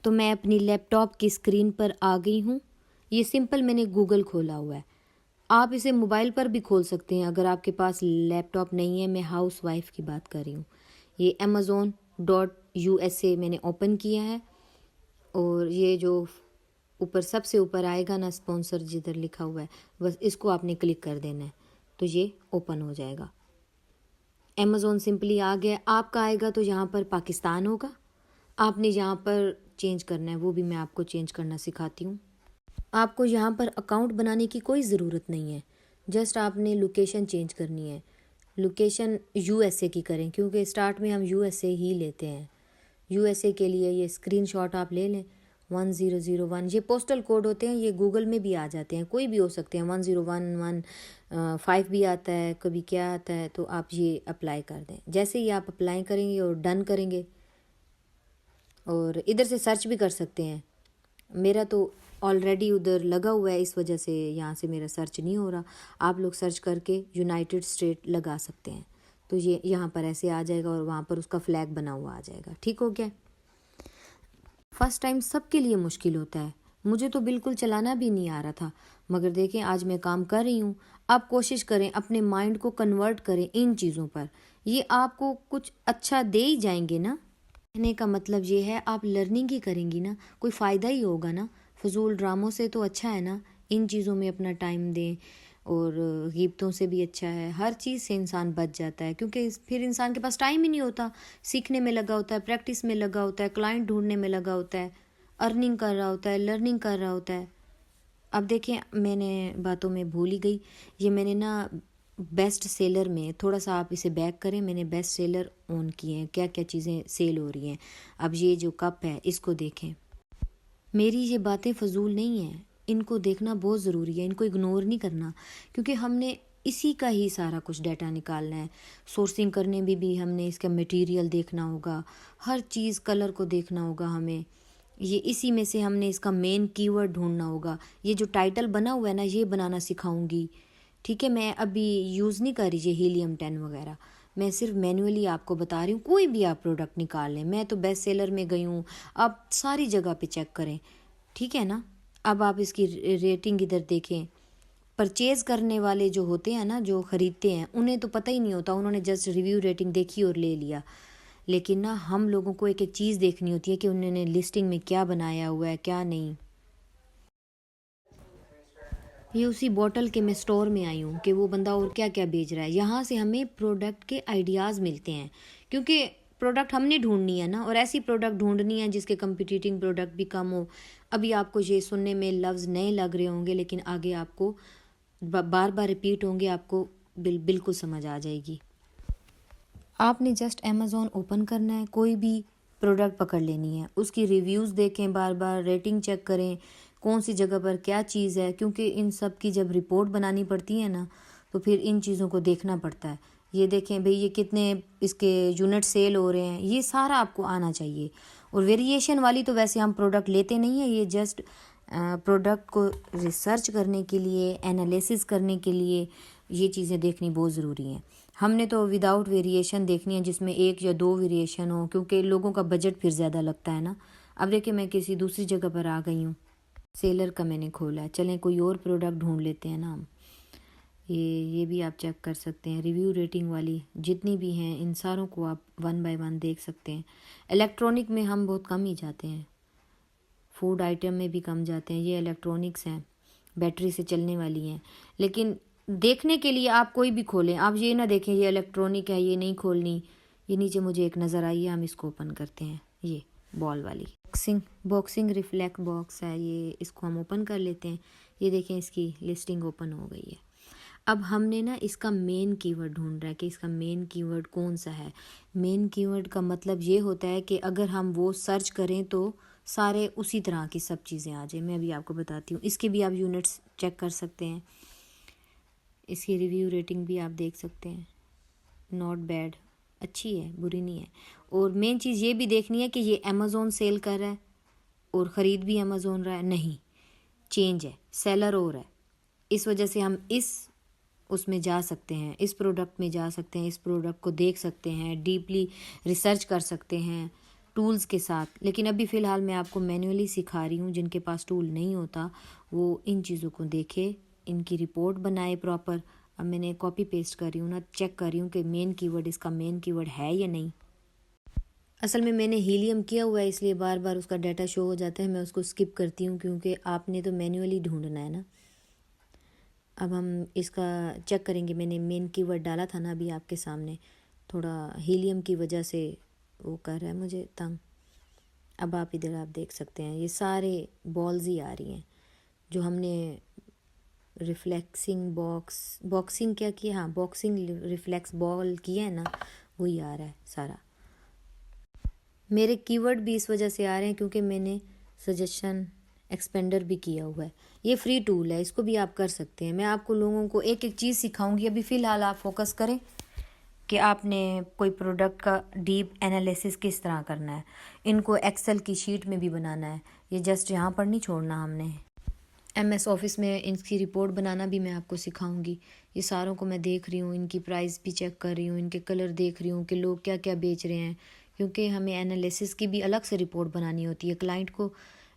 तो मैं अपनी लैपटॉप की स्क्रीन पर आ गई हूँ। ये सिंपल मैंने गूगल खोला हुआ है। आप इसे मोबाइल पर भी खोल सकते हैं अगर आपके पास लैपटॉप नहीं है। मैं हाउस वाइफ की बात कर रही हूँ। ये amazon.usa मैंने ओपन किया है और ये जो ऊपर सबसे ऊपर आएगा ना स्पॉन्सर जिधर लिखा हुआ है, बस इसको आपने क्लिक कर देना है तो ये ओपन हो जाएगा। अमेज़ॉन सिंपली आ गया। आपका आएगा तो यहाँ पर पाकिस्तान होगा। आपने यहाँ पर चेंज करना है, वो भी मैं आपको चेंज करना सिखाती हूँ। आपको यहाँ पर अकाउंट बनाने की कोई ज़रूरत नहीं है, जस्ट आपने लोकेशन चेंज करनी है। लोकेशन यूएसए की करें क्योंकि स्टार्ट में हम यूएसए ही लेते हैं। यूएसए के लिए ये स्क्रीनशॉट आप ले लें 1001। ये पोस्टल कोड होते हैं, ये गूगल में भी आ जाते हैं, कोई भी हो सकते हैं। 1015 भी आता है, कभी क्या आता है, तो आप ये अप्लाई कर दें। जैसे ही आप अप्लाई करेंगे और डन करेंगे, और इधर से सर्च भी कर सकते हैं। मेरा तो ऑलरेडी उधर लगा हुआ है, इस वजह से यहाँ से मेरा सर्च नहीं हो रहा। आप लोग सर्च करके यूनाइटेड स्टेट लगा सकते हैं तो ये यहाँ पर ऐसे आ जाएगा और वहाँ पर उसका फ्लैग बना हुआ आ जाएगा। ठीक हो गया। फर्स्ट टाइम सबके लिए मुश्किल होता है, मुझे तो बिल्कुल चलाना भी नहीं आ रहा था, मगर देखें आज मैं काम कर रही हूँ। आप कोशिश करें, अपने माइंड को कन्वर्ट करें इन चीज़ों पर, ये आपको कुछ अच्छा दे ही जाएंगे ना। कहने का मतलब ये है, आप लर्निंग ही करेंगी ना, कोई फ़ायदा ही होगा ना। फजूल ड्रामों से तो अच्छा है ना इन चीज़ों में अपना टाइम दें, और गिब्तों से भी अच्छा है। हर चीज़ से इंसान बच जाता है क्योंकि फिर इंसान के पास टाइम ही नहीं होता। सीखने में लगा होता है, प्रैक्टिस में लगा होता है, क्लाइंट ढूंढने में लगा होता है, अर्निंग कर रहा होता है, लर्निंग कर रहा होता है। अब देखें, मैंने बातों में भूल ही गई, ये मैंने ना बेस्ट सेलर में, थोड़ा सा आप इसे बैक करें, मैंने बेस्ट सेलर ऑन किए हैं, क्या क्या चीज़ें सेल हो रही हैं। अब ये जो कप है इसको देखें। मेरी ये बातें फजूल नहीं हैं, इनको देखना बहुत ज़रूरी है, इनको इग्नोर नहीं करना, क्योंकि हमने इसी का ही सारा कुछ डाटा निकालना है। सोर्सिंग करने में भी हमने इसका मटेरियल देखना होगा, हर चीज़ कलर को देखना होगा हमें। ये इसी में से हमने इसका मेन कीवर्ड ढूंढना होगा। ये जो टाइटल बना हुआ है ना, ये बनाना सिखाऊंगी। ठीक है, मैं अभी यूज़ नहीं कर रही ये हीलियम 10 वगैरह, मैं सिर्फ मैनुअली आपको बता रही हूँ। कोई भी आप प्रोडक्ट निकाल लें, मैं तो बेस्ट सेलर में गई हूँ, आप सारी जगह पे चेक करें। ठीक है ना। अब आप इसकी रेटिंग इधर देखें। परचेज़ करने वाले जो होते हैं ना, जो ख़रीदते हैं, उन्हें तो पता ही नहीं होता, उन्होंने जस्ट रिव्यू रेटिंग देखी और ले लिया। लेकिन ना हम लोगों को एक एक चीज़ देखनी होती है कि उन्होंने लिस्टिंग में क्या बनाया हुआ है, क्या नहीं। ये उसी बॉटल के मैं स्टोर में आई हूँ कि वो बंदा और क्या क्या बेच रहा है। यहाँ से हमें प्रोडक्ट के आइडियाज़ मिलते हैं, क्योंकि प्रोडक्ट हमने ढूंढनी है ना, और ऐसी प्रोडक्ट ढूंढनी है जिसके कंपटीटिंग प्रोडक्ट भी कम हो। अभी आपको ये सुनने में लफ्ज़ नए लग रहे होंगे, लेकिन आगे आपको बार बार रिपीट होंगे, आपको बिल्कुल समझ आ जाएगी। आपने जस्ट अमेज़ॉन ओपन करना है, कोई भी प्रोडक्ट पकड़ लेनी है, उसकी रिव्यूज़ देखें, बार बार रेटिंग चेक करें, कौन सी जगह पर क्या चीज़ है, क्योंकि इन सब की जब रिपोर्ट बनानी पड़ती है ना, तो फिर इन चीज़ों को देखना पड़ता है। ये देखें भाई, ये कितने इसके यूनिट सेल हो रहे हैं, ये सारा आपको आना चाहिए। और वेरिएशन वाली तो वैसे हम प्रोडक्ट लेते नहीं हैं, ये जस्ट प्रोडक्ट को रिसर्च करने के लिए, एनालिसिस करने के लिए ये चीज़ें देखनी बहुत ज़रूरी हैं। हमने तो विदाउट वेरिएशन देखनी है, जिसमें एक या दो वेरिएशन हो, क्योंकि लोगों का बजट फिर ज़्यादा लगता है ना। अब देखिए, मैं किसी दूसरी जगह पर आ गई हूँ, सेलर का मैंने खोला है। चलें कोई और प्रोडक्ट ढूंढ लेते हैं ना हम। ये भी आप चेक कर सकते हैं, रिव्यू रेटिंग वाली जितनी भी हैं, इन सारों को आप 1 बाय 1 देख सकते हैं। इलेक्ट्रॉनिक में हम बहुत कम ही जाते हैं, फूड आइटम में भी कम जाते हैं। ये इलेक्ट्रॉनिक्स हैं, बैटरी से चलने वाली हैं, लेकिन देखने के लिए आप कोई भी खोलें, आप ये ना देखें ये इलेक्ट्रॉनिक है, ये नहीं खोलनी। ये नीचे मुझे एक नज़र आई है, हम इसको ओपन करते हैं। ये बॉल वाली बॉक्सिंग रिफ्लेक्ट बॉक्स है, ये इसको हम ओपन कर लेते हैं। ये देखें, इसकी लिस्टिंग ओपन हो गई है। अब हमने ना इसका मेन कीवर्ड ढूंढ रहा है कि इसका मेन कीवर्ड कौन सा है। मेन कीवर्ड का मतलब ये होता है कि अगर हम वो सर्च करें तो सारे उसी तरह की सब चीज़ें आ जाए। मैं अभी आपको बताती हूँ, इसके भी आप यूनिट्स चेक कर सकते हैं, इसकी रिव्यू रेटिंग भी आप देख सकते हैं। नॉट बैड, अच्छी है, बुरी नहीं है। और मेन चीज़ ये भी देखनी है कि ये अमेज़ॉन सेल कर रहा है और ख़रीद भी अमेज़ॉन रहा है, नहीं, चेंज है, सेलर और है। इस वजह से हम इस उसमें जा सकते हैं, इस प्रोडक्ट में जा सकते हैं, इस प्रोडक्ट को देख सकते हैं, डीपली रिसर्च कर सकते हैं, टूल्स के साथ। लेकिन अभी फ़िलहाल मैं आपको मैन्युअली सिखा रही हूँ। जिनके पास टूल नहीं होता वो इन चीज़ों को देखे, इनकी रिपोर्ट बनाए प्रॉपर। अब मैंने कॉपी पेस्ट कर रही हूँ ना, चेक कर रही हूँ कि मेन कीवर्ड इसका मेन कीवर्ड है या नहीं। असल में मैंने हीलियम किया हुआ है इसलिए बार बार उसका डाटा शो हो जाता है, मैं उसको स्किप करती हूँ क्योंकि आपने तो मैन्युअली ढूंढना है ना। अब हम इसका चेक करेंगे। मैंने मेन कीवर्ड डाला था ना अभी आपके सामने, थोड़ा हीलियम की वजह से वो कर रहा है मुझे तंग। अब आप इधर आप देख सकते हैं ये सारे बॉल्स ही आ रही हैं जो हमने रिफ्लेक्सिंग बॉक्सिंग क्या किया, हाँ बॉक्सिंग रिफ्लेक्स बॉल किया है ना, वही आ रहा है सारा। मेरे कीवर्ड भी इस वजह से आ रहे हैं क्योंकि मैंने सजेशन एक्सपेंडर भी किया हुआ है। ये फ्री टूल है, इसको भी आप कर सकते हैं। मैं आपको लोगों को एक एक चीज़ सिखाऊंगी। अभी फ़िलहाल आप फोकस करें कि आपने कोई प्रोडक्ट का डीप एनालिसिस किस तरह करना है। इनको एक्सेल की शीट में भी बनाना है, ये जस्ट यहाँ पर नहीं छोड़ना हमने। MS ऑफिस में इनकी रिपोर्ट बनाना भी मैं आपको सिखाऊंगी। ये सारों को मैं देख रही हूँ, इनकी प्राइस भी चेक कर रही हूँ, इनके कलर देख रही हूँ कि लोग क्या क्या बेच रहे हैं, क्योंकि हमें एनालिसिस की भी अलग से रिपोर्ट बनानी होती है। क्लाइंट को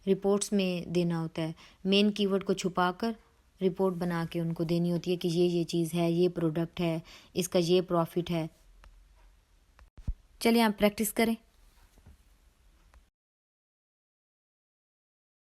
रिपोर्ट्स में देना होता है, मेन कीवर्ड को छुपा कर रिपोर्ट बना के उनको देनी होती है कि ये चीज़ है, ये प्रोडक्ट है, इसका ये प्रॉफिट है। चलिए आप प्रैक्टिस करें।